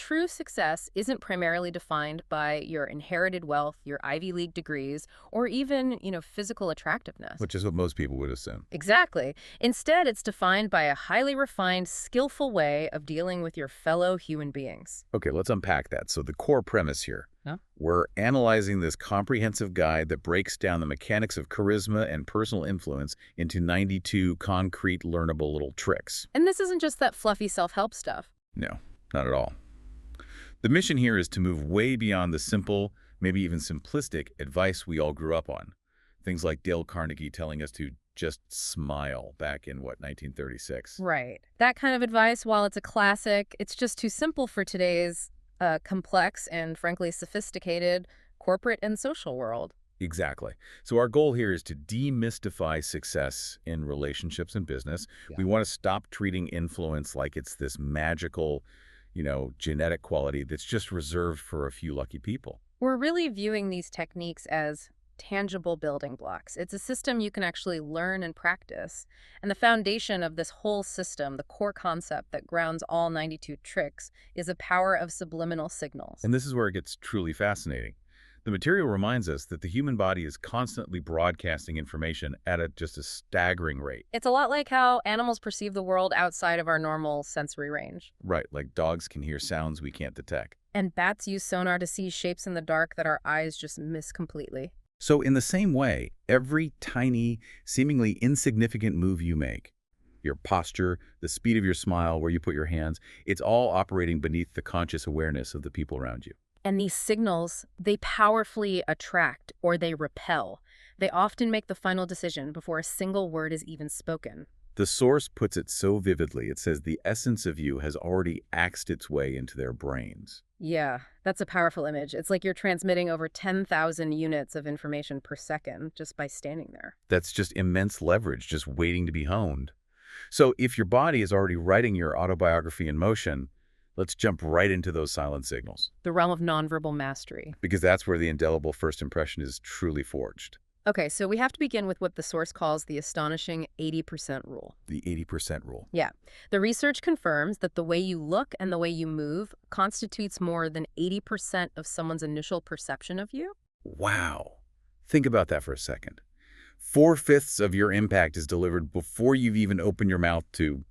true success isn't primarily defined by your inherited wealth, your Ivy League degrees, or even, physical attractiveness. Which is what most people would assume. Exactly. Instead, it's defined by a highly refined, skillful way of dealing with your fellow human beings. Okay, let's unpack that. So the core premise here, Huh? we're analyzing this comprehensive guide that breaks down the mechanics of charisma and personal influence into 92 concrete, learnable little tricks. And this isn't just that fluffy self-help stuff. No, not at all. The mission here is to move way beyond the simple, maybe even simplistic advice we all grew up on. Things like Dale Carnegie telling us to just smile back in, 1936. Right. That kind of advice, while it's a classic, it's just too simple for today's complex and, frankly, sophisticated corporate and social world. Exactly. So our goal here is to demystify success in relationships and business. Yeah. We want to stop treating influence like it's this magical, genetic quality that's just reserved for a few lucky people. We're really viewing these techniques as tangible building blocks. It's a system you can actually learn and practice. And the foundation of this whole system, the core concept that grounds all 92 tricks, is the power of subliminal signals. And this is where it gets truly fascinating. The material reminds us that the human body is constantly broadcasting information at just a staggering rate. It's a lot like how animals perceive the world outside of our normal sensory range. Right, like dogs can hear sounds we can't detect. And bats use sonar to see shapes in the dark that our eyes just miss completely. So in the same way, every tiny, seemingly insignificant move you make, your posture, the speed of your smile, where you put your hands, it's all operating beneath the conscious awareness of the people around you. And these signals, they powerfully attract or they repel. They often make the final decision before a single word is even spoken. The source puts it so vividly. It says the essence of you has already axed its way into their brains. Yeah, that's a powerful image. It's like you're transmitting over 10,000 units of information per second just by standing there. That's just immense leverage, just waiting to be honed. So if your body is already writing your autobiography in motion, let's jump right into those silent signals, The realm of nonverbal mastery. because that's where the indelible first impression is truly forged. Okay, so we have to begin with what the source calls the astonishing 80% rule. The 80% rule. Yeah. The research confirms that the way you look and the way you move constitutes more than 80% of someone's initial perception of you. Wow. Think about that for a second. 4/5 of your impact is delivered before you've even opened your mouth to,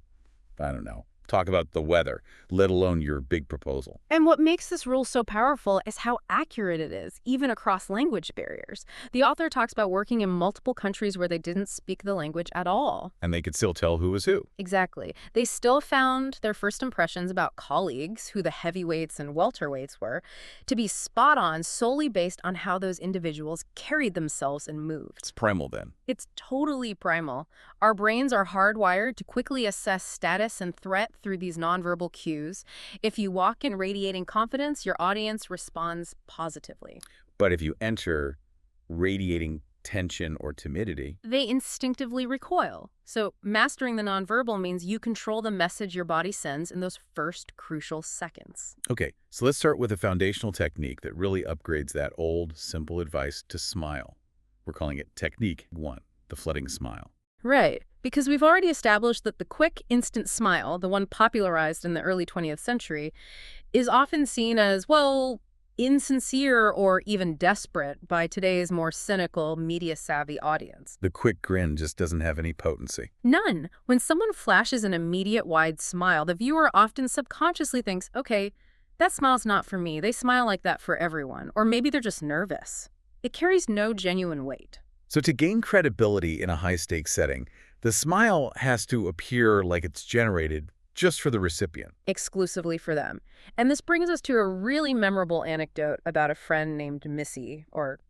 I don't know, talk about the weather, let alone your big proposal. And what makes this rule so powerful is how accurate it is, even across language barriers. The author talks about working in multiple countries where they didn't speak the language at all. And they could still tell who was who. Exactly. They still found their first impressions about colleagues, who the heavyweights and welterweights were, to be spot on solely based on how those individuals carried themselves and moved. It's primal then. It's totally primal. Our brains are hardwired to quickly assess status and threat through these nonverbal cues. If you walk in radiating confidence, your audience responds positively. But if you enter radiating tension or timidity, They instinctively recoil. So mastering the nonverbal means you control the message your body sends in those first crucial seconds. okay, so let's start with a foundational technique that really upgrades that old, simple advice to smile. We're calling it Technique 1, the flooding smile. Right, because we've already established that the quick, instant smile, the one popularized in the early 20th century, is often seen as, well, insincere or even desperate by today's more cynical, media-savvy audience. The quick grin just doesn't have any potency. None. When someone flashes an immediate wide smile, the viewer often subconsciously thinks, okay, that smile's not for me. They smile like that for everyone. Or maybe they're just nervous. It carries no genuine weight. So to gain credibility in a high-stakes setting, the smile has to appear like it's generated just for the recipient. Exclusively for them. And this brings us to a really memorable anecdote about a friend named Missy, or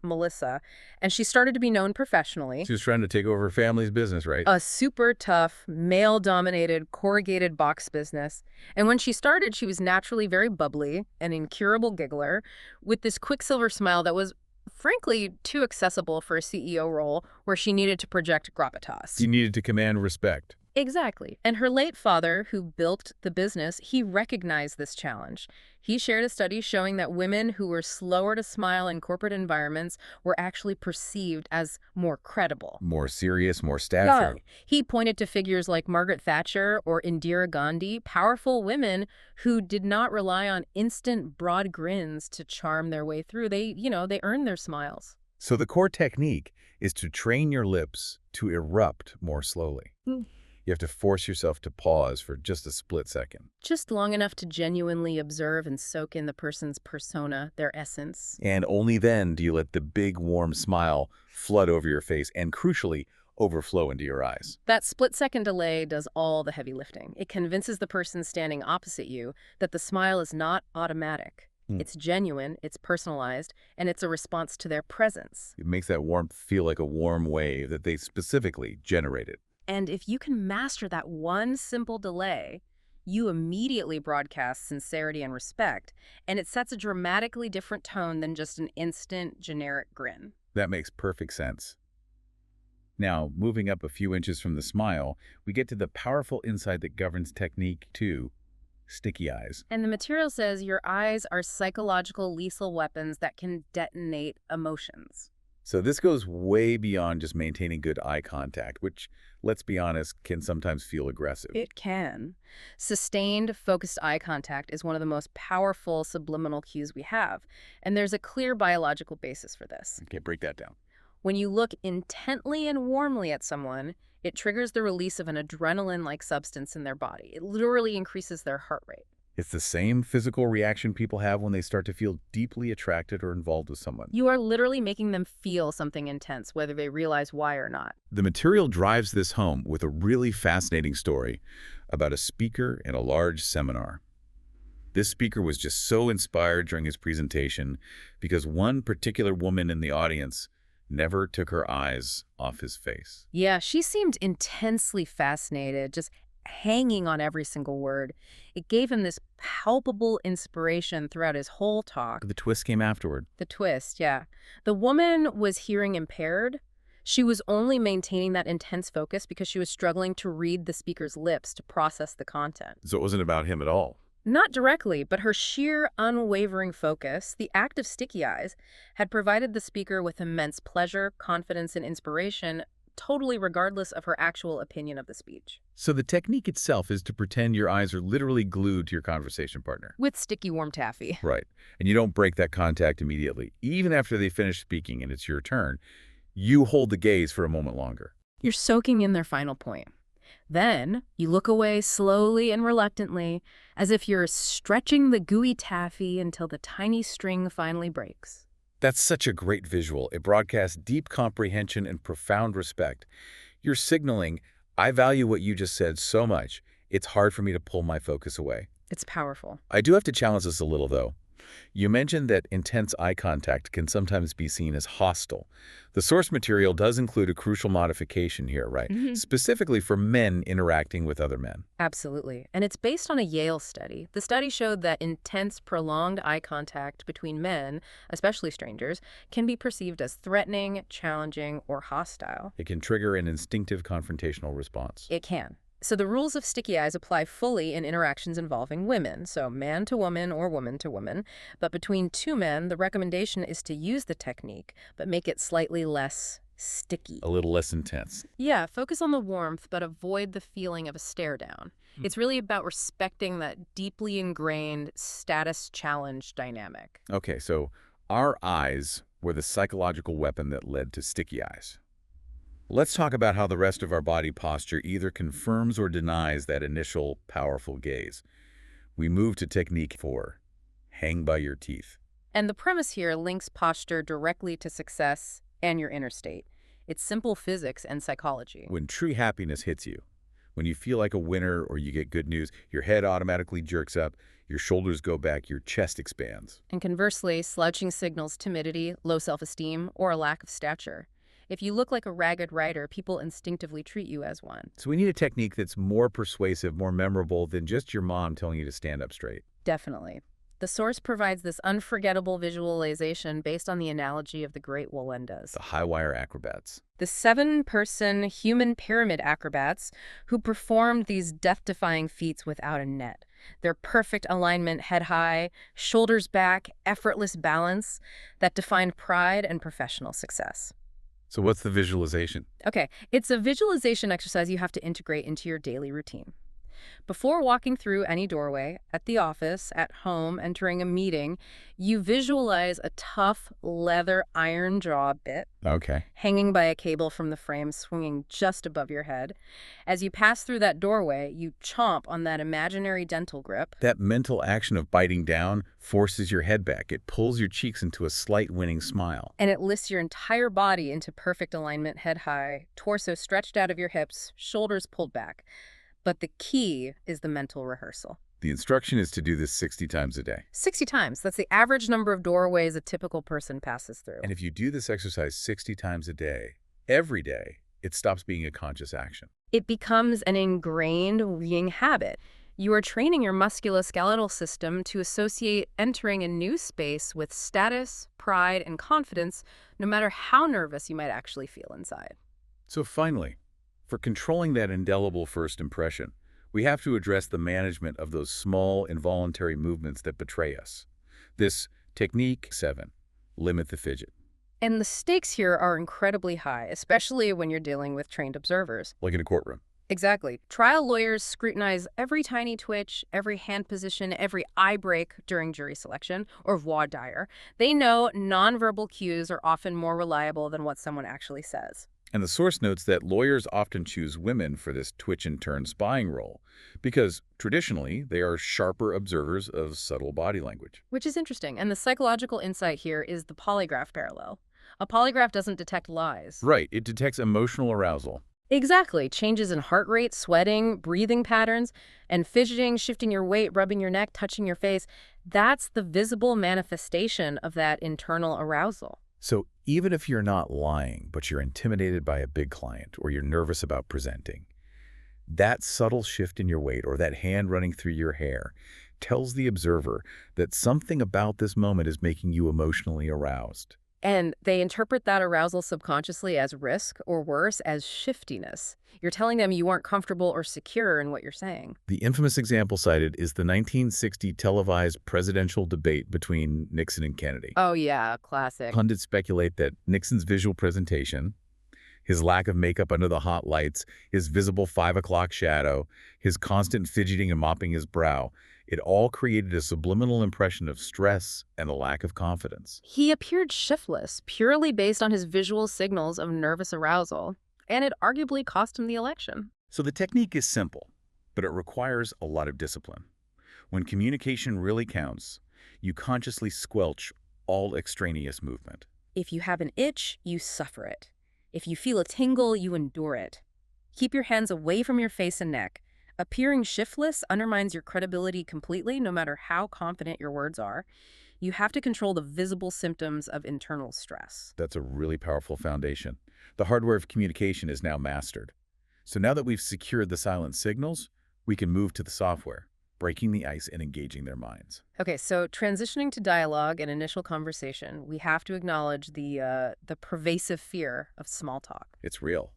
Melissa, and she started to be known professionally. She was trying to take over her family's business, right? A super tough, male-dominated, corrugated box business. And when she started, she was naturally very bubbly, an incurable giggler, with this quicksilver smile that was, frankly, too accessible for a CEO role where she needed to project gravitas. You needed to command respect. Exactly. And her late father, who built the business, he recognized this challenge. He shared a study showing that women who were slower to smile in corporate environments were actually perceived as more credible. More serious, more Yeah. stature. He pointed to figures like Margaret Thatcher or Indira Gandhi, powerful women who did not rely on instant broad grins to charm their way through. They earned their smiles. So the core technique is to train your lips to erupt more slowly. You have to force yourself to pause for just a split second. Just long enough to genuinely observe and soak in the person's persona, their essence. And only then do you let the big, warm smile flood over your face and, crucially, overflow into your eyes. That split-second delay does all the heavy lifting. It convinces the person standing opposite you that the smile is not automatic. It's genuine, it's personalized, and it's a response to their presence. It makes that warmth feel like a warm wave that they specifically generated. And if you can master that one simple delay, you immediately broadcast sincerity and respect, and it sets a dramatically different tone than just an instant, generic grin. That makes perfect sense. Now, moving up a few inches from the smile, we get to the powerful insight that governs technique too: sticky eyes. And the material says your eyes are psychological lethal weapons that can detonate emotions. So this goes way beyond just maintaining good eye contact, which, let's be honest, can sometimes feel aggressive. It can. Sustained, focused eye contact is one of the most powerful subliminal cues we have, and there's a clear biological basis for this. Okay, break that down. When you look intently and warmly at someone, it triggers the release of an adrenaline-like substance in their body. It literally increases their heart rate. It's the same physical reaction people have when they start to feel deeply attracted or involved with someone. You are literally making them feel something intense, whether they realize why or not. The material drives this home with a really fascinating story about a speaker in a large seminar. This speaker was just so inspired during his presentation because one particular woman in the audience never took her eyes off his face. Yeah, she seemed intensely fascinated, just hanging on every single word. It gave him this palpable inspiration throughout his whole talk. The twist came afterward. The twist, yeah. The woman was hearing impaired. She was only maintaining that intense focus because she was struggling to read the speaker's lips to process the content. So it wasn't about him at all. Not directly, but her sheer, unwavering focus, the act of sticky eyes, had provided the speaker with immense pleasure, confidence, and inspiration, totally regardless of her actual opinion of the speech. So the technique itself is to pretend your eyes are literally glued to your conversation partner. With sticky warm taffy. Right. And you don't break that contact immediately. Even after they finish speaking and it's your turn, you hold the gaze for a moment longer. You're soaking in their final point. Then you look away slowly and reluctantly, as if you're stretching the gooey taffy until the tiny string finally breaks. That's such a great visual. It broadcasts deep comprehension and profound respect. You're signaling, I value what you just said so much, it's hard for me to pull my focus away. It's powerful. I do have to challenge this a little, though. You mentioned that intense eye contact can sometimes be seen as hostile. The source material does include a crucial modification here, right? Specifically for men interacting with other men. Absolutely. And it's based on a Yale study. The study showed that intense, prolonged eye contact between men, especially strangers, can be perceived as threatening, challenging, or hostile. It can trigger an instinctive confrontational response. It can. So the rules of sticky eyes apply fully in interactions involving women, so man to woman or woman to woman. But between two men, the recommendation is to use the technique, but make it slightly less sticky. A little less intense. Yeah, focus on the warmth, but avoid the feeling of a stare down. It's really about respecting that deeply ingrained status challenge dynamic. Okay, so our eyes were the psychological weapon that led to sticky eyes. Let's talk about how the rest of our body posture either confirms or denies that initial powerful gaze. We move to technique 4, hang by your teeth. And the premise here links posture directly to success and your inner state. It's simple physics and psychology. When true happiness hits you, when you feel like a winner or you get good news, your head automatically jerks up, your shoulders go back, your chest expands. And conversely, slouching signals timidity, low self-esteem, or a lack of stature. If you look like a ragged writer, people instinctively treat you as one. So we need a technique that's more persuasive, more memorable than just your mom telling you to stand up straight. Definitely. The source provides this unforgettable visualization based on the analogy of the great Walendas, The high-wire acrobats. the 7-person human pyramid acrobats who performed these death-defying feats without a net. Their perfect alignment head high, shoulders back, effortless balance that defined pride and professional success. So what's the visualization? Okay, it's a visualization exercise you have to integrate into your daily routine. Before walking through any doorway, at the office, at home, entering a meeting, you visualize a tough leather iron jaw bit Okay. hanging by a cable from the frame swinging just above your head. As you pass through that doorway, you chomp on that imaginary dental grip. That mental action of biting down forces your head back. It pulls your cheeks into a slight winning smile. And it lifts your entire body into perfect alignment, head high, torso stretched out of your hips, shoulders pulled back. But the key is the mental rehearsal. The instruction is to do this 60 times a day. 60 times. That's the average number of doorways a typical person passes through. And if you do this exercise 60 times a day, every day, it stops being a conscious action. It becomes an ingrained weeing habit. You are training your musculoskeletal system to associate entering a new space with status, pride, and confidence, no matter how nervous you might actually feel inside. So finally, for controlling that indelible first impression, we have to address the management of those small, involuntary movements that betray us. This technique 7, limit the fidget. And the stakes here are incredibly high, especially when you're dealing with trained observers. Like in a courtroom. Exactly. Trial lawyers scrutinize every tiny twitch, every hand position, every eye break during jury selection, or voir dire. They know nonverbal cues are often more reliable than what someone actually says. And the source notes that lawyers often choose women for this twitch-and-turn spying role because, traditionally, they are sharper observers of subtle body language. Which is interesting. And the psychological insight here is the polygraph parallel. A polygraph doesn't detect lies. Right, it detects emotional arousal. Exactly. Changes in heart rate, sweating, breathing patterns, and fidgeting, shifting your weight, rubbing your neck, touching your face. That's the visible manifestation of that internal arousal. So even if you're not lying, but you're intimidated by a big client or you're nervous about presenting, that subtle shift in your weight or that hand running through your hair tells the observer that something about this moment is making you emotionally aroused. And they interpret that arousal subconsciously as risk, or worse, as shiftiness. You're telling them you aren't comfortable or secure in what you're saying. The infamous example cited is the 1960 televised presidential debate between Nixon and Kennedy. Oh, yeah, classic. Pundits speculate that Nixon's visual presentation, his lack of makeup under the hot lights, his visible 5 o'clock shadow, his constant fidgeting and mopping his brow, it all created a subliminal impression of stress and a lack of confidence. He appeared shiftless, purely based on his visual signals of nervous arousal, and it arguably cost him the election. So the technique is simple, but it requires a lot of discipline. When communication really counts, you consciously squelch all extraneous movement. If you have an itch, you suffer it. If you feel a tingle, you endure it. Keep your hands away from your face and neck. Appearing shiftless undermines your credibility completely, no matter how confident your words are. You have to control the visible symptoms of internal stress. That's a really powerful foundation. The hardware of communication is now mastered. So now that we've secured the silent signals, we can move to the software, breaking the ice and engaging their minds. Okay, so transitioning to dialogue and initial conversation, we have to acknowledge the pervasive fear of small talk. It's real.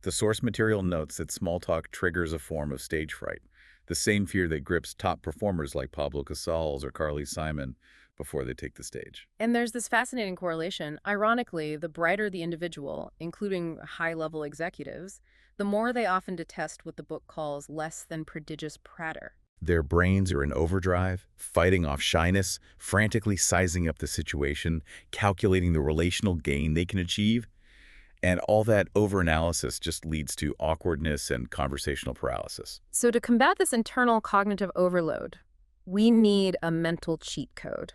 The source material notes that small talk triggers a form of stage fright, the same fear that grips top performers like Pablo Casals or Carly Simon before they take the stage. And there's this fascinating correlation. Ironically, the brighter the individual, including high-level executives, the more they often detest what the book calls less than prodigious prater. Their brains are in overdrive, fighting off shyness, frantically sizing up the situation, calculating the relational gain they can achieve. And all that overanalysis just leads to awkwardness and conversational paralysis. So to combat this internal cognitive overload, we need a mental cheat code.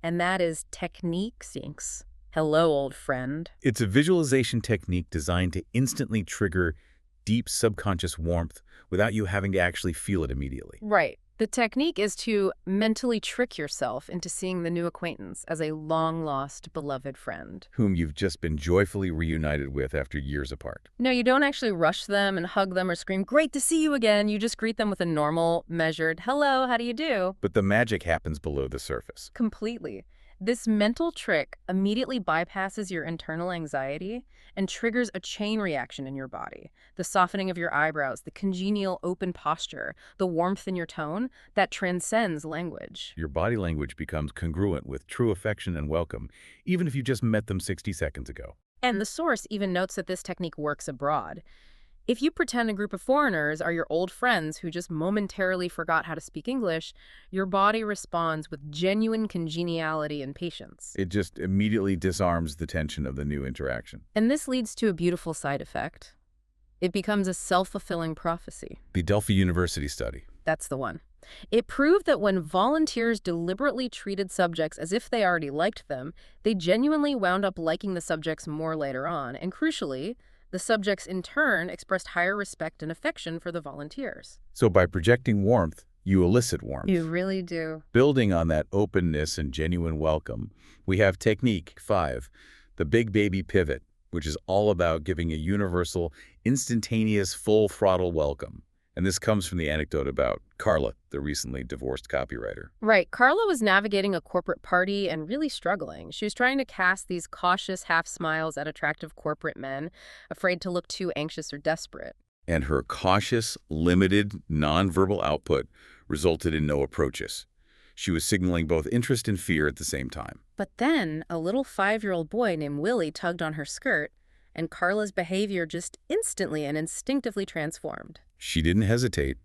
And that is Technique Sinks. Hello, old friend. It's a visualization technique designed to instantly trigger deep subconscious warmth without you having to actually feel it immediately. Right. The technique is to mentally trick yourself into seeing the new acquaintance as a long-lost, beloved friend. Whom you've just been joyfully reunited with after years apart. No, you don't actually rush them and hug them or scream, "Great to see you again." You just greet them with a normal, measured, "Hello, how do you do?" But the magic happens below the surface. Completely. This mental trick immediately bypasses your internal anxiety and triggers a chain reaction in your body. The softening of your eyebrows, the congenial open posture, the warmth in your tone that transcends language. Your body language becomes congruent with true affection and welcome, even if you just met them 60 seconds ago. And the source even notes that this technique works abroad. If you pretend a group of foreigners are your old friends who just momentarily forgot how to speak English, your body responds with genuine congeniality and patience. It just immediately disarms the tension of the new interaction. And this leads to a beautiful side effect. It becomes a self-fulfilling prophecy. The Delphi University study. That's the one. It proved that when volunteers deliberately treated subjects as if they already liked them, they genuinely wound up liking the subjects more later on. And crucially, the subjects in turn expressed higher respect and affection for the volunteers. So by projecting warmth, you elicit warmth. You really do. Building on that openness and genuine welcome, we have technique 5, the big baby pivot, which is all about giving a universal, instantaneous, full-throttle welcome. And this comes from the anecdote about Carla, the recently divorced copywriter. Right. Carla was navigating a corporate party and really struggling. She was trying to cast these cautious half smiles at attractive corporate men, afraid to look too anxious or desperate. And her cautious, limited, nonverbal output resulted in no approaches. She was signaling both interest and fear at the same time. But then a little 5-year-old boy named Willie tugged on her skirt, and Carla's behavior just instantly and instinctively transformed. She didn't hesitate.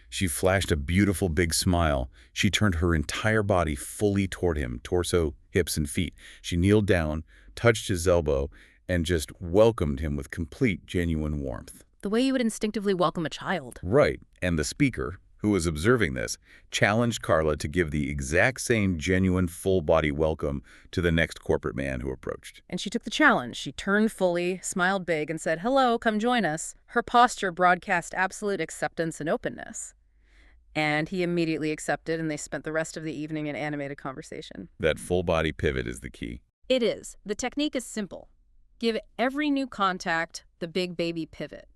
She flashed a beautiful big smile. She turned her entire body fully toward him, torso, hips, and feet. She kneeled down, touched his elbow, and just welcomed him with complete, genuine warmth. The way you would instinctively welcome a child. Right. And the speaker, who was observing this, challenged Carla to give the exact same genuine full-body welcome to the next corporate man who approached. And she took the challenge. She turned fully, smiled big, and said, "Hello, come join us." Her posture broadcast absolute acceptance and openness. And he immediately accepted, and they spent the rest of the evening in animated conversation. That full-body pivot is the key. It is. The technique is simple. Give every new contact the big baby pivot.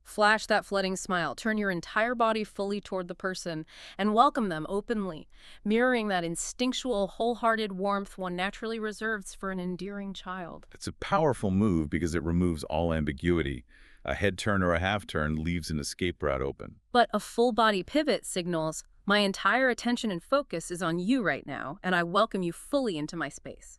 Flash that flooding smile, turn your entire body fully toward the person, and welcome them openly, mirroring that instinctual, wholehearted warmth one naturally reserves for an endearing child. It's a powerful move because it removes all ambiguity. A head turn or a half turn leaves an escape route open. But a full body pivot signals, my entire attention and focus is on you right now, and I welcome you fully into my space.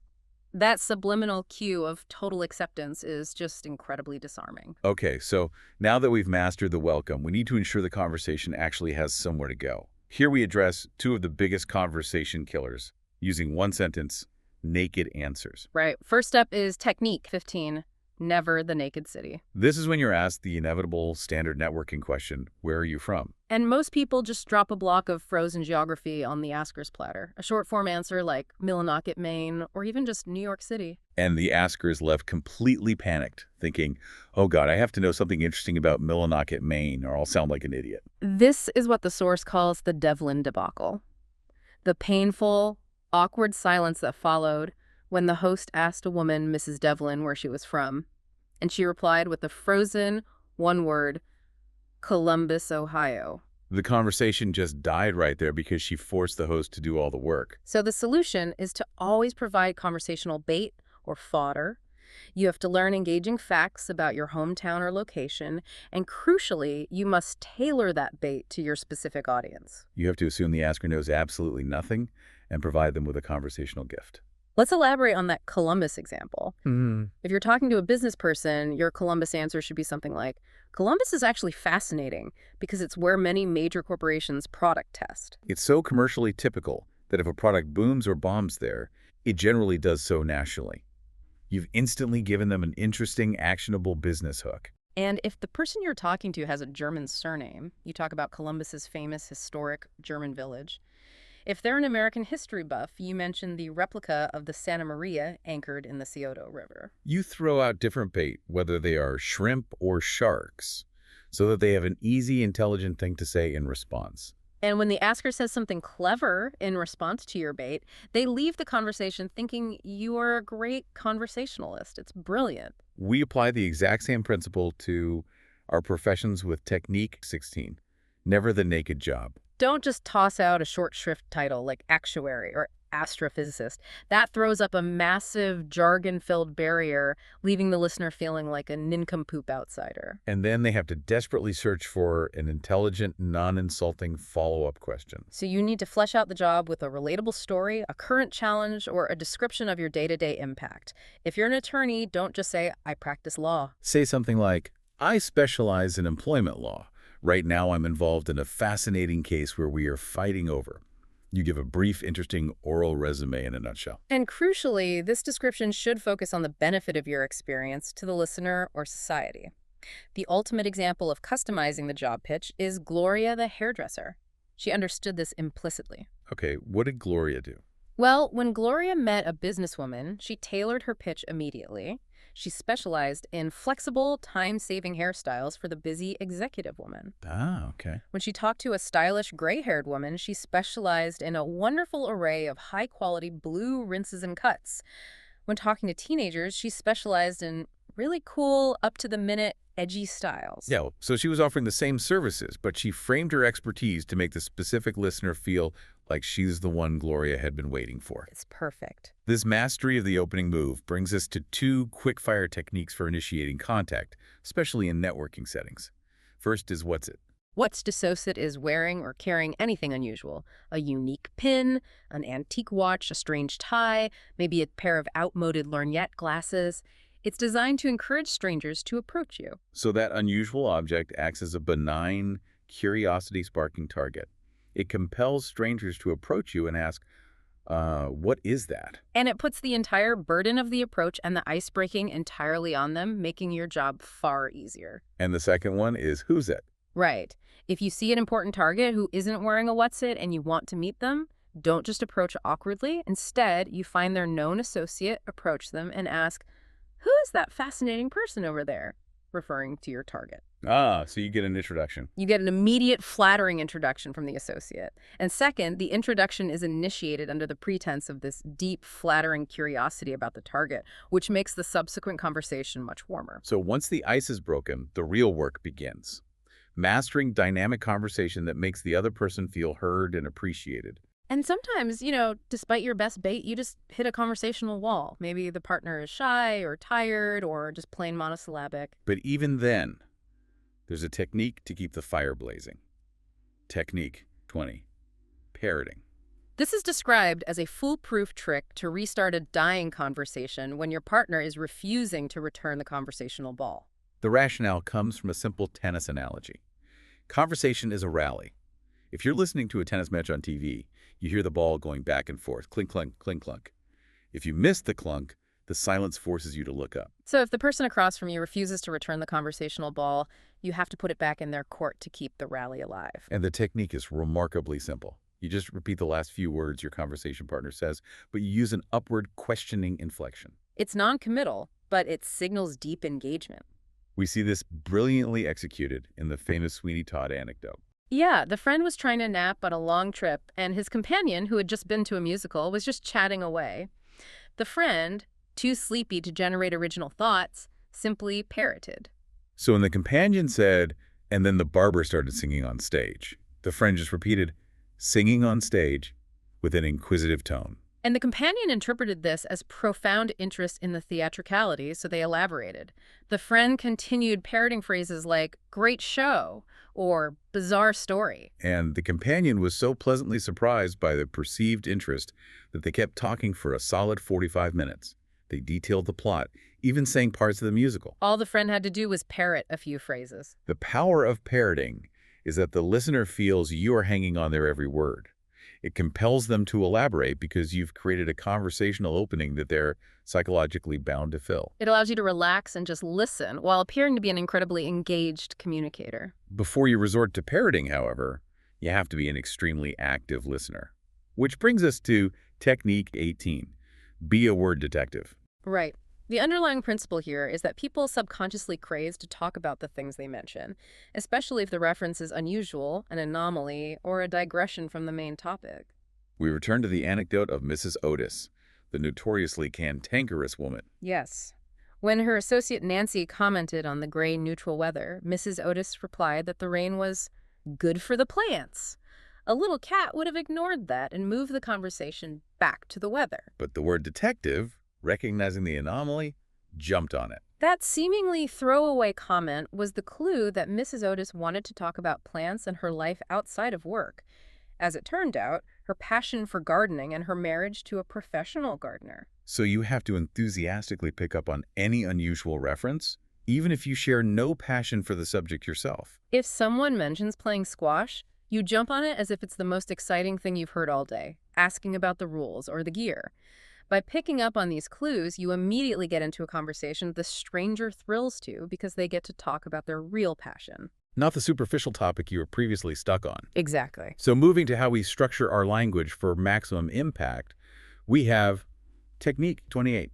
That subliminal cue of total acceptance is just incredibly disarming. Okay, so now that we've mastered the welcome, we need to ensure the conversation actually has somewhere to go. Here we address two of the biggest conversation killers, using one sentence, naked answers. Right. First step is technique 15, never the naked city. This is when you're asked the inevitable standard networking question, where are you from? And most people just drop a block of frozen geography on the asker's platter. A short form answer like Millinocket, Maine, or even just New York City. And the asker is left completely panicked, thinking, oh God, I have to know something interesting about Millinocket, Maine, or I'll sound like an idiot. This is what the source calls the Devlin debacle. The painful, awkward silence that followed when the host asked a woman, Mrs. Devlin, where she was from. And she replied with the frozen, one word, Columbus, Ohio. The conversation just died right there because she forced the host to do all the work. So the solution is to always provide conversational bait or fodder. You have to learn engaging facts about your hometown or location, and crucially, you must tailor that bait to your specific audience. You have to assume the asker knows absolutely nothing and provide them with a conversational gift. Let's elaborate on that Columbus example. If you're talking to a business person, your Columbus answer should be something like, Columbus is actually fascinating because it's where many major corporations product test. It's so commercially typical that if a product booms or bombs there, it generally does so nationally. You've instantly given them an interesting, actionable business hook. And if the person you're talking to has a German surname, you talk about Columbus's famous historic German village. If they're an American history buff, you mention the replica of the Santa Maria anchored in the Scioto River. You throw out different bait, whether they are shrimp or sharks, so that they have an easy, intelligent thing to say in response. And when the asker says something clever in response to your bait, they leave the conversation thinking you are a great conversationalist. It's brilliant. We apply the exact same principle to our professions with Technique 16. Never the naked job. Don't just toss out a short shrift title like actuary or astrophysicist. That throws up a massive jargon-filled barrier, leaving the listener feeling like a nincompoop outsider. And then they have to desperately search for an intelligent, non-insulting follow-up question. So you need to flesh out the job with a relatable story, a current challenge, or a description of your day-to-day impact. If you're an attorney, don't just say, I practice law. Say something like, I specialize in employment law. Right now I'm involved in a fascinating case where we are fighting over. You give a brief, interesting oral resume in a nutshell. And crucially, this description should focus on the benefit of your experience to the listener or society. The ultimate example of customizing the job pitch is Gloria the hairdresser. She understood this implicitly. Okay, what did Gloria do? Well, when Gloria met a businesswoman, she tailored her pitch immediately. She specialized in flexible, time-saving hairstyles for the busy executive woman. Ah, okay. When she talked to a stylish gray-haired woman, she specialized in a wonderful array of high-quality blue rinses and cuts. When talking to teenagers, she specialized in really cool, up-to-the-minute, edgy styles. Yeah, so she was offering the same services, but she framed her expertise to make the specific listener feel like she's the one Gloria had been waiting for. It's perfect. This mastery of the opening move brings us to two quick-fire techniques for initiating contact, especially in networking settings. First is what's it? What's Dissociate is wearing or carrying anything unusual. A unique pin, an antique watch, a strange tie, maybe a pair of outmoded lorgnette glasses. It's designed to encourage strangers to approach you. So that unusual object acts as a benign, curiosity-sparking target. It compels strangers to approach you and ask, what is that? And it puts the entire burden of the approach and the ice-breaking entirely on them, making your job far easier. And the second one is who's it? Right. If you see an important target who isn't wearing a what's it and you want to meet them, don't just approach awkwardly. Instead, you find their known associate, approach them, and ask, who is that fascinating person over there? Referring to your target. Ah, so you get an introduction. You get an immediate, flattering introduction from the associate. And second, the introduction is initiated under the pretense of this deep, flattering curiosity about the target, which makes the subsequent conversation much warmer. So once the ice is broken, the real work begins. Mastering dynamic conversation that makes the other person feel heard and appreciated. And sometimes, despite your best bait, you just hit a conversational wall. Maybe the partner is shy or tired or just plain monosyllabic. But even then, there's a technique to keep the fire blazing. Technique 20. Parroting. This is described as a foolproof trick to restart a dying conversation when your partner is refusing to return the conversational ball. The rationale comes from a simple tennis analogy. Conversation is a rally. If you're listening to a tennis match on TV, you hear the ball going back and forth, clink, clunk, clink, clunk. If you miss the clunk, the silence forces you to look up. So if the person across from you refuses to return the conversational ball, you have to put it back in their court to keep the rally alive. And the technique is remarkably simple. You just repeat the last few words your conversation partner says, but you use an upward questioning inflection. It's non-committal, but it signals deep engagement. We see this brilliantly executed in the famous Sweeney Todd anecdote. Yeah, the friend was trying to nap on a long trip, and his companion, who had just been to a musical, was just chatting away. The friend, too sleepy to generate original thoughts, simply parroted. So when the companion said, and then the barber started singing on stage, the friend just repeated, singing on stage, with an inquisitive tone. And the companion interpreted this as profound interest in the theatricality, so they elaborated. The friend continued parroting phrases like, great show, or bizarre story. And the companion was so pleasantly surprised by the perceived interest that they kept talking for a solid 45 minutes. They detailed the plot, even sang parts of the musical. All the friend had to do was parrot a few phrases. The power of parroting is that the listener feels you are hanging on their every word. It compels them to elaborate because you've created a conversational opening that they're psychologically bound to fill. It allows you to relax and just listen while appearing to be an incredibly engaged communicator. Before you resort to parroting, however, you have to be an extremely active listener. Which brings us to Technique 18. Be a word detective. Right. The underlying principle here is that people subconsciously crave to talk about the things they mention, especially if the reference is unusual, an anomaly, or a digression from the main topic. We return to the anecdote of Mrs. Otis, the notoriously cantankerous woman. Yes. When her associate Nancy commented on the gray neutral weather, Mrs. Otis replied that the rain was good for the plants. A little cat would have ignored that and moved the conversation back to the weather. But the word detective, recognizing the anomaly, jumped on it. That seemingly throwaway comment was the clue that Mrs. Otis wanted to talk about plants and her life outside of work. As it turned out, her passion for gardening and her marriage to a professional gardener. So you have to enthusiastically pick up on any unusual reference, even if you share no passion for the subject yourself. If someone mentions playing squash, you jump on it as if it's the most exciting thing you've heard all day, asking about the rules or the gear. By picking up on these clues, you immediately get into a conversation the stranger thrills to because they get to talk about their real passion. Not the superficial topic you were previously stuck on. Exactly. So moving to how we structure our language for maximum impact, we have Technique 28,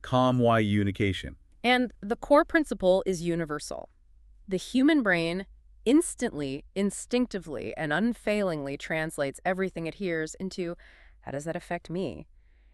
calm communication. And the core principle is universal. The human brain instantly, instinctively, and unfailingly translates everything it hears into, how does that affect me?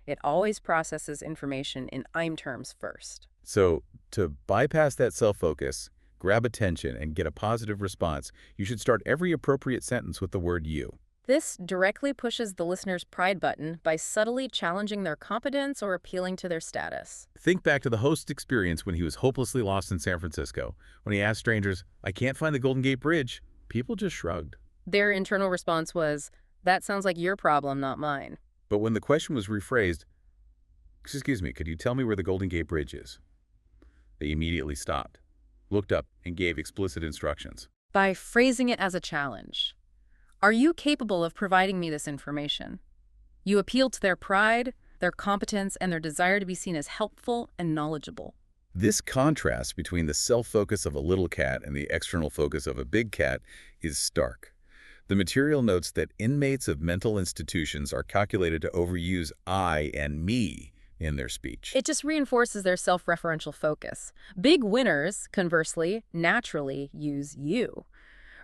It always processes information in I'm terms first. So to bypass that self-focus, grab attention, and get a positive response, you should start every appropriate sentence with the word you. This directly pushes the listener's pride button by subtly challenging their competence or appealing to their status. Think back to the host's experience when he was hopelessly lost in San Francisco. When he asked strangers, "I can't find the Golden Gate Bridge," people just shrugged. Their internal response was, that sounds like your problem, not mine. But when the question was rephrased, "Excuse me, could you tell me where the Golden Gate Bridge is?" they immediately stopped, looked up, and gave explicit instructions. By phrasing it as a challenge. Are you capable of providing me this information? You appeal to their pride, their competence, and their desire to be seen as helpful and knowledgeable. This contrast between the self-focus of a little cat and the external focus of a big cat is stark. The material notes that inmates of mental institutions are calculated to overuse I and me in their speech. It just reinforces their self-referential focus. Big winners, conversely, naturally use you.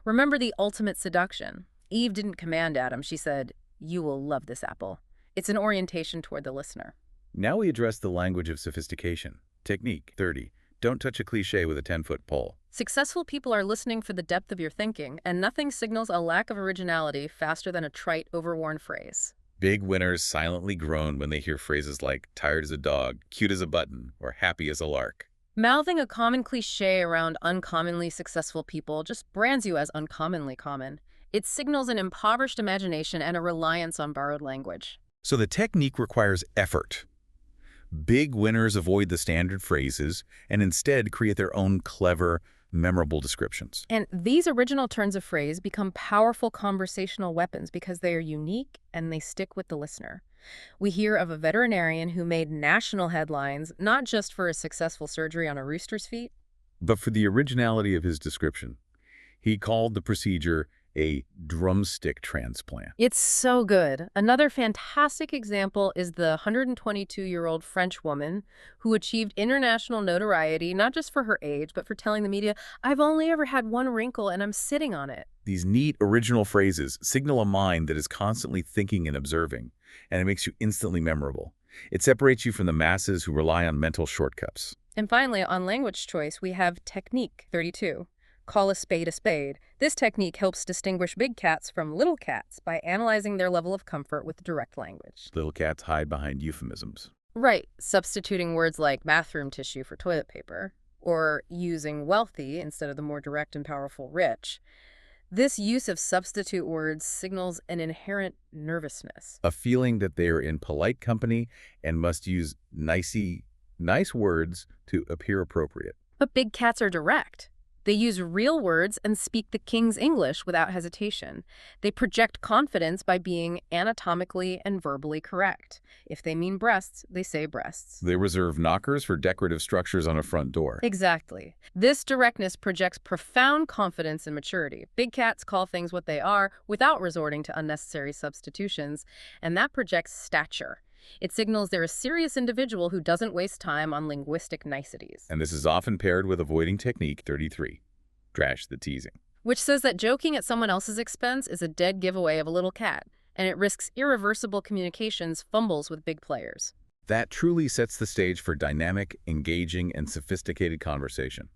Remember the ultimate seduction. Eve didn't command Adam. She said, "You will love this apple." It's an orientation toward the listener. Now we address the language of sophistication. Technique 30. Don't touch a cliché with a 10-foot pole. Successful people are listening for the depth of your thinking, and nothing signals a lack of originality faster than a trite, overworn phrase. Big winners silently groan when they hear phrases like tired as a dog, cute as a button, or happy as a lark. Mouthing a common cliché around uncommonly successful people just brands you as uncommonly common. It signals an impoverished imagination and a reliance on borrowed language. So the technique requires effort. Big winners avoid the standard phrases and instead create their own clever, memorable descriptions. And these original turns of phrase become powerful conversational weapons because they are unique and they stick with the listener. We hear of a veterinarian who made national headlines, not just for a successful surgery on a rooster's feet, but for the originality of his description. He called the procedure a drumstick transplant. It's so good. Another fantastic example is the 122-year-old French woman who achieved international notoriety not just for her age, but for telling the media, "I've only ever had one wrinkle and I'm sitting on it." These neat, original phrases signal a mind that is constantly thinking and observing, and it makes you instantly memorable. It separates you from the masses who rely on mental shortcuts. And finally, on language choice, we have Technique 32. Call a spade a spade. This technique helps distinguish big cats from little cats by analyzing their level of comfort with direct language. Little cats hide behind euphemisms. Right, substituting words like bathroom tissue for toilet paper, or using wealthy instead of the more direct and powerful rich. This use of substitute words signals an inherent nervousness. A feeling that they are in polite company and must use nice words to appear appropriate. But big cats are direct. They use real words and speak the king's English without hesitation. They project confidence by being anatomically and verbally correct. If they mean breasts, they say breasts. They reserve knockers for decorative structures on a front door. Exactly. This directness projects profound confidence and maturity. Big cats call things what they are without resorting to unnecessary substitutions, and that projects stature. It signals they're a serious individual who doesn't waste time on linguistic niceties. And this is often paired with avoiding technique 33, trash the teasing. Which says that joking at someone else's expense is a dead giveaway of a little cat, and it risks irreversible communications fumbles with big players. That truly sets the stage for dynamic, engaging, and sophisticated conversation.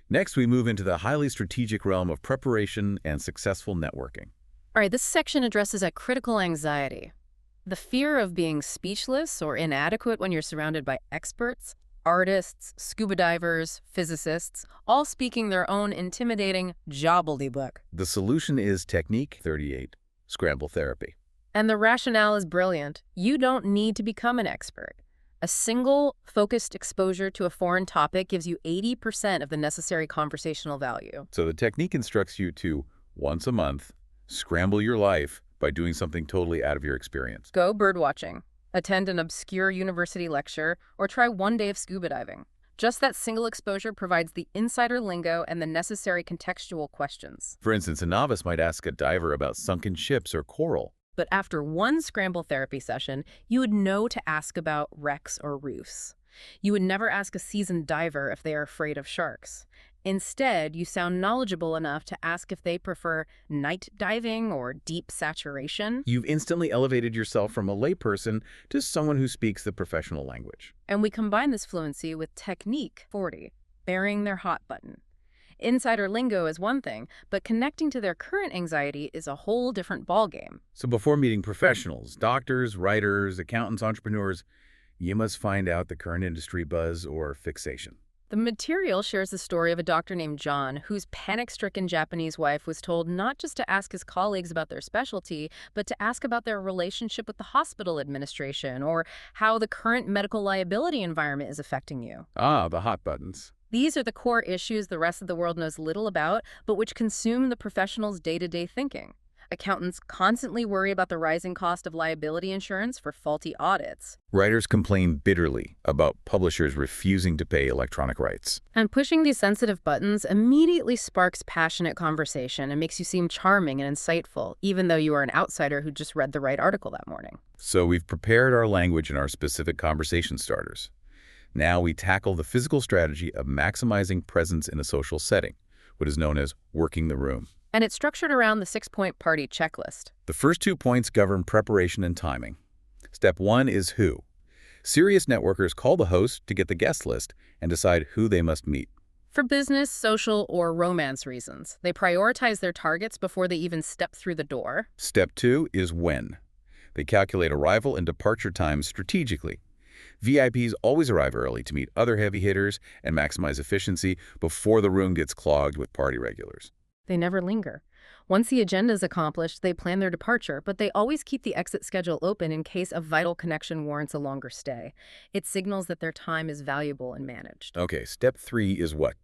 Next, we move into the highly strategic realm of preparation and successful networking. All right, this section addresses a critical anxiety. The fear of being speechless or inadequate when you're surrounded by experts, artists, scuba divers, physicists, all speaking their own intimidating gobbledygook. The solution is technique 38, scramble therapy. And the rationale is brilliant. You don't need to become an expert. A single, focused exposure to a foreign topic gives you 80% of the necessary conversational value. So the technique instructs you to, once a month, scramble your life by doing something totally out of your experience. Go birdwatching, attend an obscure university lecture, or try one day of scuba diving. Just that single exposure provides the insider lingo and the necessary contextual questions. For instance, a novice might ask a diver about sunken ships or coral. But after one scramble therapy session, you would know to ask about wrecks or roofs. You would never ask a seasoned diver if they are afraid of sharks. Instead, you sound knowledgeable enough to ask if they prefer night diving or deep saturation. You've instantly elevated yourself from a layperson to someone who speaks the professional language. And we combine this fluency with technique 40, bearing their hot button. Insider lingo is one thing, but connecting to their current anxiety is a whole different ballgame. So before meeting professionals, doctors, writers, accountants, entrepreneurs, you must find out the current industry buzz or fixation. The material shares the story of a doctor named John, whose panic-stricken Japanese wife was told not just to ask his colleagues about their specialty, but to ask about their relationship with the hospital administration or how the current medical liability environment is affecting you. Ah, the hot buttons. These are the core issues the rest of the world knows little about, but which consume the professional's day-to-day thinking. Accountants constantly worry about the rising cost of liability insurance for faulty audits. Writers complain bitterly about publishers refusing to pay electronic rights. And pushing these sensitive buttons immediately sparks passionate conversation and makes you seem charming and insightful, even though you are an outsider who just read the right article that morning. So we've prepared our language and our specific conversation starters. Now we tackle the physical strategy of maximizing presence in a social setting, what is known as working the room. And it's structured around the 6-point party checklist. The first 2 points govern preparation and timing. Step 1 is who. Serious networkers call the host to get the guest list and decide who they must meet. For business, social, or romance reasons, they prioritize their targets before they even step through the door. Step 2 is when. They calculate arrival and departure times strategically. VIPs always arrive early to meet other heavy hitters and maximize efficiency before the room gets clogged with party regulars. They never linger. Once the agenda is accomplished, they plan their departure, but they always keep the exit schedule open in case a vital connection warrants a longer stay. It signals that their time is valuable and managed. Okay, step 3 is what?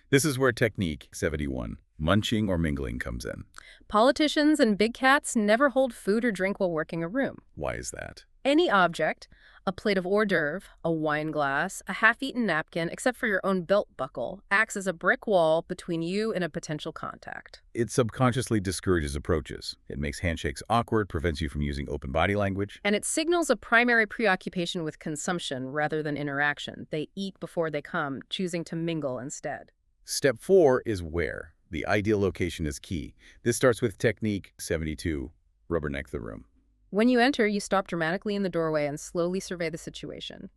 This is where technique 71, munching or mingling, comes in. Politicians and big cats never hold food or drink while working a room. Why is that? Any object, a plate of hors d'oeuvre, a wine glass, a half-eaten napkin, except for your own belt buckle, acts as a brick wall between you and a potential contact. It subconsciously discourages approaches. It makes handshakes awkward, prevents you from using open body language. And it signals a primary preoccupation with consumption rather than interaction. They eat before they come, choosing to mingle instead. Step 4 is where. The ideal location is key. This starts with technique 72, rubberneck the room. When you enter, you stop dramatically in the doorway and slowly survey the situation.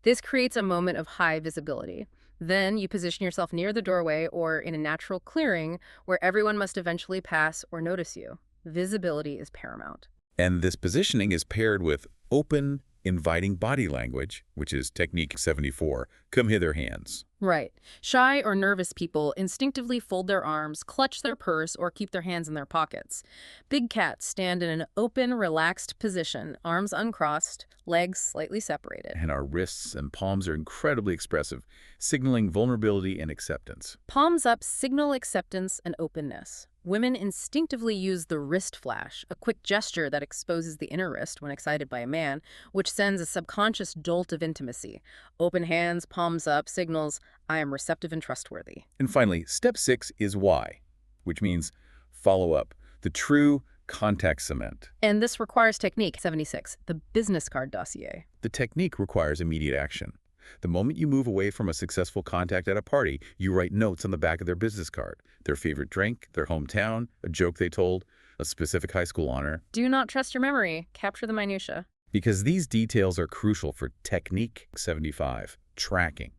This creates a moment of high visibility. Then you position yourself near the doorway or in a natural clearing where everyone must eventually pass or notice you. Visibility is paramount. And this positioning is paired with open, inviting body language, which is technique 74, come hither hands. Right. Shy or nervous people instinctively fold their arms, clutch their purse, or keep their hands in their pockets. Big cats stand in an open, relaxed position, arms uncrossed, legs slightly separated. And our wrists and palms are incredibly expressive, signaling vulnerability and acceptance. Palms up signal acceptance and openness. Women instinctively use the wrist flash, a quick gesture that exposes the inner wrist when excited by a man, which sends a subconscious jolt of intimacy. Open hands, palms up, signals, I am receptive and trustworthy. And finally, step 6 is why, which means follow up. The true contact cement. And this requires technique. 76, the business card dossier. The technique requires immediate action. The moment you move away from a successful contact at a party, you write notes on the back of their business card. Their favorite drink, their hometown, a joke they told, a specific high school honor. Do not trust your memory. Capture the minutia. Because these details are crucial for technique. 75, tracking.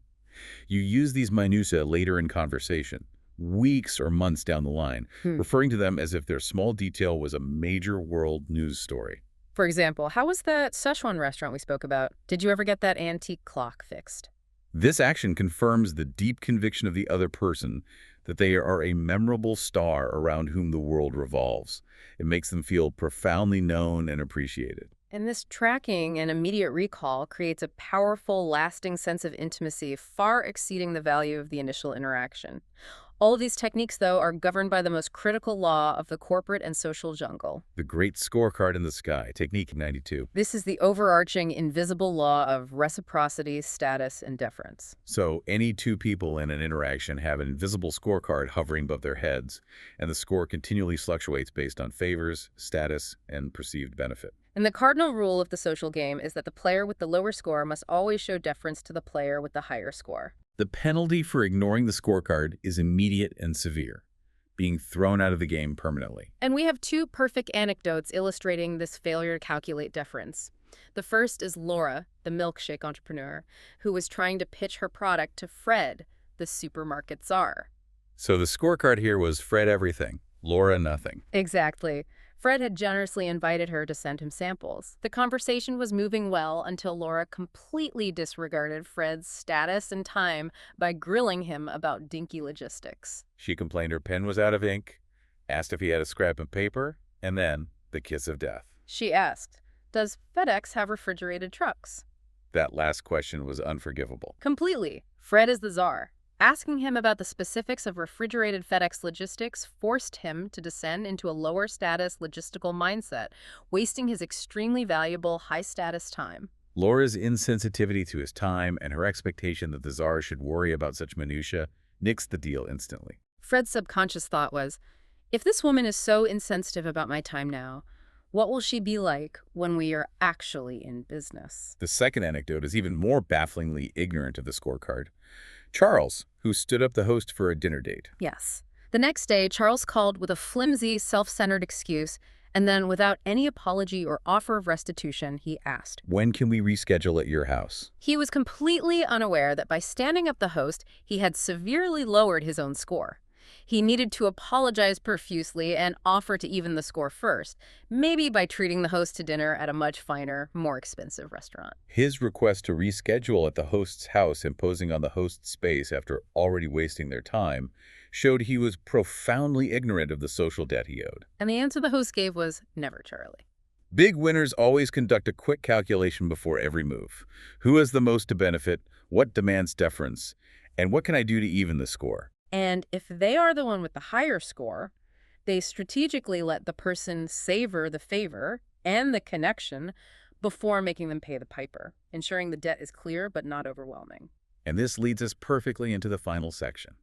You use these minutiae later in conversation, weeks or months down the line, referring to them as if their small detail was a major world news story. For example, how was that Szechuan restaurant we spoke about? Did you ever get that antique clock fixed? This action confirms the deep conviction of the other person that they are a memorable star around whom the world revolves. It makes them feel profoundly known and appreciated. And this tracking and immediate recall creates a powerful, lasting sense of intimacy far exceeding the value of the initial interaction. All of these techniques, though, are governed by the most critical law of the corporate and social jungle. The great scorecard in the sky, technique 92. This is the overarching invisible law of reciprocity, status, and deference. So any two people in an interaction have an invisible scorecard hovering above their heads, and the score continually fluctuates based on favors, status, and perceived benefit. And the cardinal rule of the social game is that the player with the lower score must always show deference to the player with the higher score. The penalty for ignoring the scorecard is immediate and severe, being thrown out of the game permanently. And we have two perfect anecdotes illustrating this failure to calculate deference. The first is Laura, the milkshake entrepreneur, who was trying to pitch her product to Fred, the supermarket czar. So the scorecard here was Fred everything, Laura nothing. Exactly. Fred had generously invited her to send him samples. The conversation was moving well until Laura completely disregarded Fred's status and time by grilling him about dinky logistics. She complained her pen was out of ink, asked if he had a scrap of paper, and then the kiss of death. She asked, "Does FedEx have refrigerated trucks?" That last question was unforgivable. Completely. Fred is the czar. Asking him about the specifics of refrigerated FedEx logistics forced him to descend into a lower status logistical mindset, wasting his extremely valuable high-status time. Laura's insensitivity to his time and her expectation that the czar should worry about such minutiae nixed the deal instantly. Fred's subconscious thought was, if this woman is so insensitive about my time now, what will she be like when we are actually in business? The second anecdote is even more bafflingly ignorant of the scorecard. Charles, who stood up the host for a dinner date. Yes. The next day, Charles called with a flimsy, self-centered excuse, and then without any apology or offer of restitution, he asked, "When can we reschedule at your house?" He was completely unaware that by standing up the host, he had severely lowered his own score. He needed to apologize profusely and offer to even the score first, maybe by treating the host to dinner at a much finer, more expensive restaurant. His request to reschedule at the host's house, imposing on the host's space after already wasting their time, showed he was profoundly ignorant of the social debt he owed. And the answer the host gave was, never, Charlie. Big winners always conduct a quick calculation before every move. Who has the most to benefit? What demands deference? And what can I do to even the score? And if they are the one with the higher score, they strategically let the person savor the favor and the connection before making them pay the piper, ensuring the debt is clear but not overwhelming. And this leads us perfectly into the final section,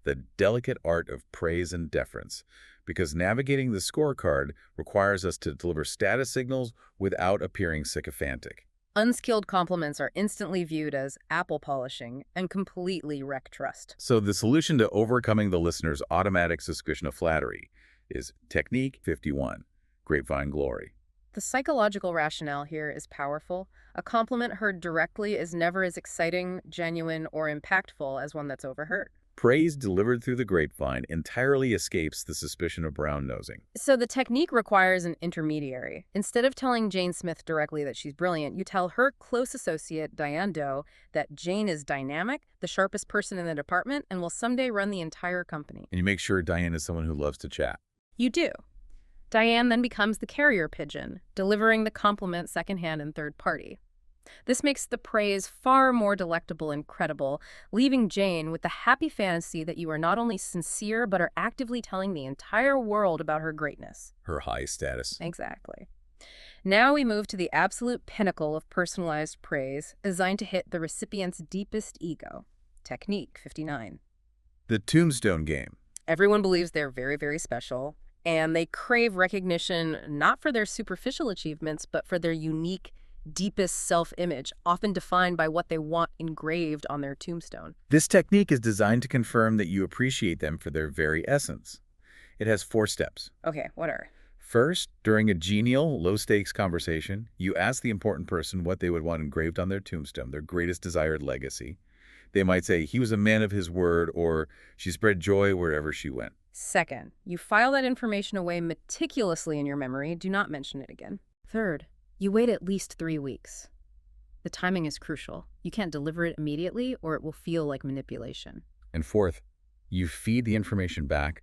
the delicate art of praise and deference, because navigating the scorecard requires us to deliver status signals without appearing sycophantic. Unskilled compliments are instantly viewed as apple polishing and completely wreck trust. So the solution to overcoming the listener's automatic suspicion of flattery is technique 51, grapevine glory. The psychological rationale here is powerful. A compliment heard directly is never as exciting, genuine, or impactful as one that's overheard. Praise delivered through the grapevine entirely escapes the suspicion of brown-nosing. So the technique requires an intermediary. Instead of telling Jane Smith directly that she's brilliant, you tell her close associate, Diane Doe, that Jane is dynamic, the sharpest person in the department, and will someday run the entire company. And you make sure Diane is someone who loves to chat. You do. Diane then becomes the carrier pigeon, delivering the compliment secondhand and third party. This makes the praise far more delectable and credible, leaving Jane with the happy fantasy that you are not only sincere, but are actively telling the entire world about her greatness. Her high status. Exactly. Now we move to the absolute pinnacle of personalized praise, designed to hit the recipient's deepest ego. Technique 59. The tombstone game. Everyone believes they're very, very special. And they crave recognition not for their superficial achievements, but for their unique, deepest self-image, often defined by what they want engraved on their tombstone. This technique is designed to confirm that you appreciate them for their very essence. It has 4 steps. Okay, what are? First, during a genial, low-stakes conversation, you ask the important person what they would want engraved on their tombstone, their greatest desired legacy. They might say, "He was a man of his word," or "She spread joy wherever she went." Second, you file that information away meticulously in your memory. Do not mention it again. Third, you wait at least 3 weeks. The timing is crucial. You can't deliver it immediately or it will feel like manipulation. And fourth, you feed the information back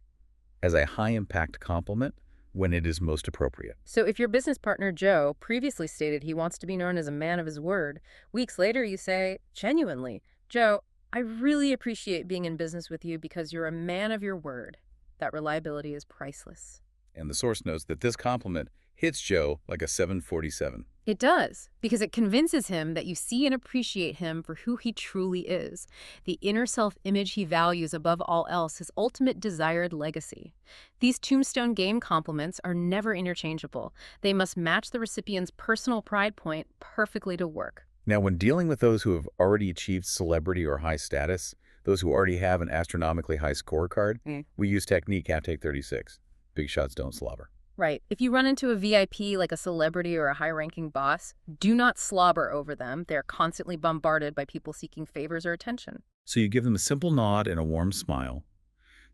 as a high-impact compliment when it is most appropriate. So if your business partner, Joe, previously stated he wants to be known as a man of his word, weeks later you say, genuinely, "Joe, I really appreciate being in business with you because you're a man of your word." That reliability is priceless. And the source notes that this compliment hits Joe like a 747. It does, because it convinces him that you see and appreciate him for who he truly is, the inner self-image he values above all else, his ultimate desired legacy. These tombstone game compliments are never interchangeable. They must match the recipient's personal pride point perfectly to work. Now, when dealing with those who have already achieved celebrity or high status, those who already have an astronomically high scorecard, we use technique Take 36. Big shots don't slobber. Right. If you run into a VIP like a celebrity or a high-ranking boss, do not slobber over them. They're constantly bombarded by people seeking favors or attention. So you give them a simple nod and a warm smile,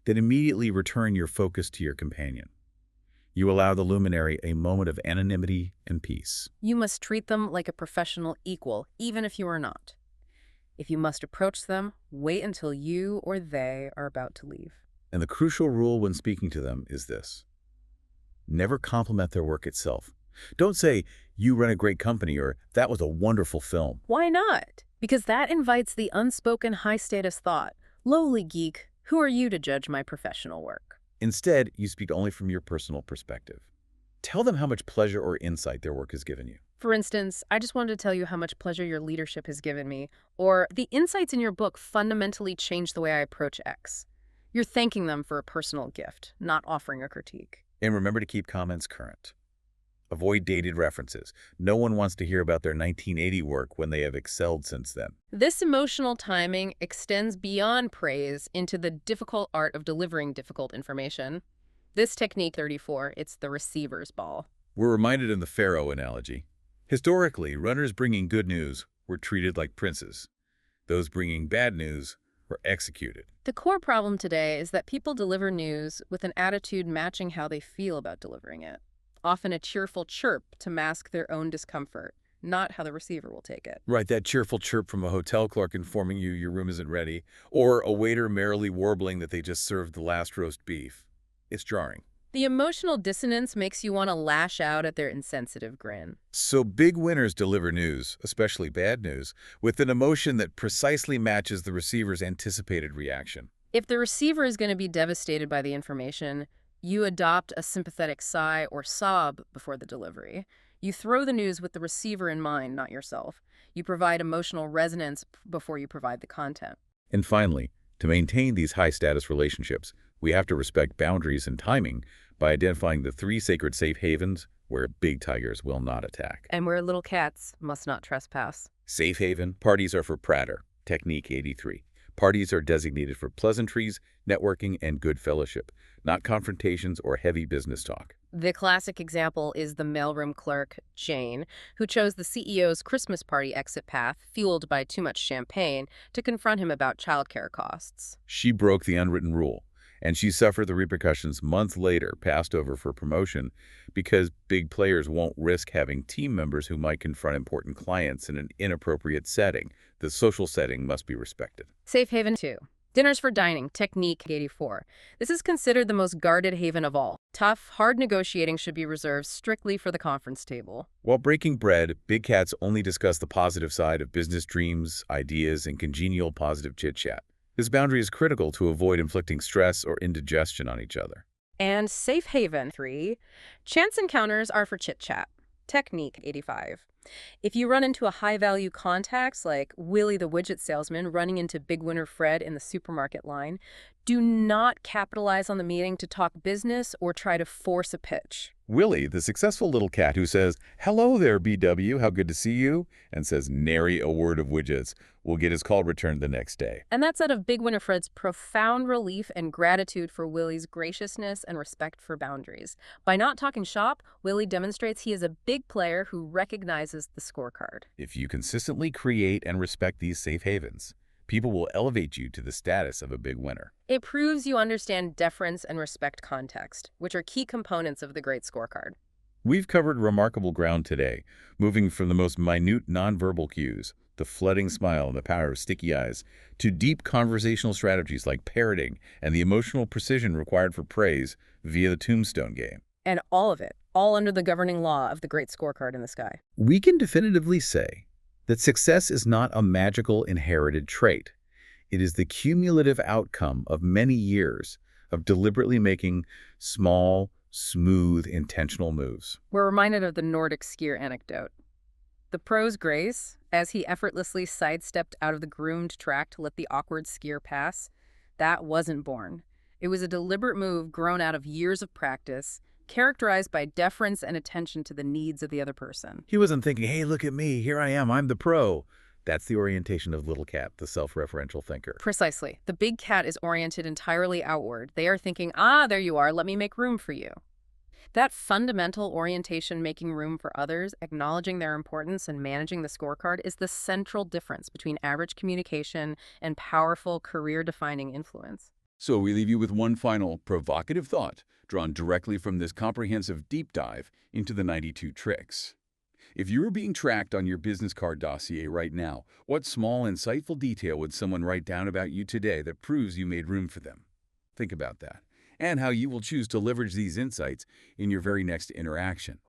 then immediately return your focus to your companion. You allow the luminary a moment of anonymity and peace. You must treat them like a professional equal, even if you are not. If you must approach them, wait until you or they are about to leave. And the crucial rule when speaking to them is this: never compliment their work itself. Don't say, "You run a great company," or "That was a wonderful film." Why not? Because that invites the unspoken high-status thought, "Lowly geek, who are you to judge my professional work?" Instead, you speak only from your personal perspective. Tell them how much pleasure or insight their work has given you. For instance, "I just wanted to tell you how much pleasure your leadership has given me," or "The insights in your book fundamentally changed the way I approach X." You're thanking them for a personal gift, not offering a critique. And remember to keep comments current. Avoid dated references. No one wants to hear about their 1980 work when they have excelled since then. This emotional timing extends beyond praise into the difficult art of delivering difficult information. This technique 34, it's the receiver's ball. We're reminded in the Pharaoh analogy. Historically, runners bringing good news were treated like princes. Those bringing bad news were executed. The core problem today is that people deliver news with an attitude matching how they feel about delivering it. Often a cheerful chirp to mask their own discomfort, not how the receiver will take it. Right, that cheerful chirp from a hotel clerk informing you your room isn't ready, or a waiter merrily warbling that they just served the last roast beef. It's jarring. The emotional dissonance makes you want to lash out at their insensitive grin. So big winners deliver news, especially bad news, with an emotion that precisely matches the receiver's anticipated reaction. If the receiver is going to be devastated by the information, you adopt a sympathetic sigh or sob before the delivery. You throw the news with the receiver in mind, not yourself. You provide emotional resonance before you provide the content. And finally, to maintain these high-status relationships, we have to respect boundaries and timing by identifying the 3 sacred safe havens where big tigers will not attack. And where little cats must not trespass. Safe haven, parties are for Prater, Technique 83. Parties are designated for pleasantries, networking, and good fellowship, not confrontations or heavy business talk. The classic example is the mailroom clerk, Jane, who chose the CEO's Christmas party exit path, fueled by too much champagne, to confront him about childcare costs. She broke the unwritten rule, and she suffered the repercussions months later, passed over for promotion, because big players won't risk having team members who might confront important clients in an inappropriate setting. The social setting must be respected. Safe haven 2. Dinners for dining, Technique 84. This is considered the most guarded haven of all. Tough, hard negotiating should be reserved strictly for the conference table. While breaking bread, big cats only discuss the positive side of business dreams, ideas, and congenial positive chit-chat. This boundary is critical to avoid inflicting stress or indigestion on each other. And Safe Haven 3. Chance encounters are for chit-chat. Technique 85. If you run into a high-value contact, like Willie the widget salesman running into Big Winner Fred in the supermarket line, Do not capitalize on the meeting to talk business or try to force a pitch. Willie, the successful little cat who says, "Hello there, BW, how good to see you," and says nary a word of widgets, will get his call returned the next day. And that's out of Big Winifred's profound relief and gratitude for Willie's graciousness and respect for boundaries. By not talking shop, Willie demonstrates he is a big player who recognizes the scorecard. If you consistently create and respect these safe havens, people will elevate you to the status of a big winner. It proves you understand deference and respect context, which are key components of the Great Scorecard. We've covered remarkable ground today, moving from the most minute nonverbal cues, the flooding smile and the power of sticky eyes, to deep conversational strategies like parroting and the emotional precision required for praise via the tombstone game. And all of it, all under the governing law of the Great Scorecard in the sky. We can definitively say that success is not a magical inherited trait. It is the cumulative outcome of many years of deliberately making small, smooth, intentional moves. We're reminded of the Nordic skier anecdote. The pro's grace, as he effortlessly sidestepped out of the groomed track to let the awkward skier pass, that wasn't born. It was a deliberate move grown out of years of practice, characterized by deference and attention to the needs of the other person. He wasn't thinking, "Hey, look at me, here I am, I'm the pro." That's the orientation of Little Cat, the self-referential thinker. Precisely. The big cat is oriented entirely outward. They are thinking, ah, there you are, let me make room for you. That fundamental orientation, making room for others, acknowledging their importance, and managing the scorecard is the central difference between average communication and powerful career-defining influence. So we leave you with one final provocative thought drawn directly from this comprehensive deep dive into the 92 tricks. If you were being tracked on your business card dossier right now, what small, insightful detail would someone write down about you today that proves you made room for them? Think about that, and how you will choose to leverage these insights in your very next interaction.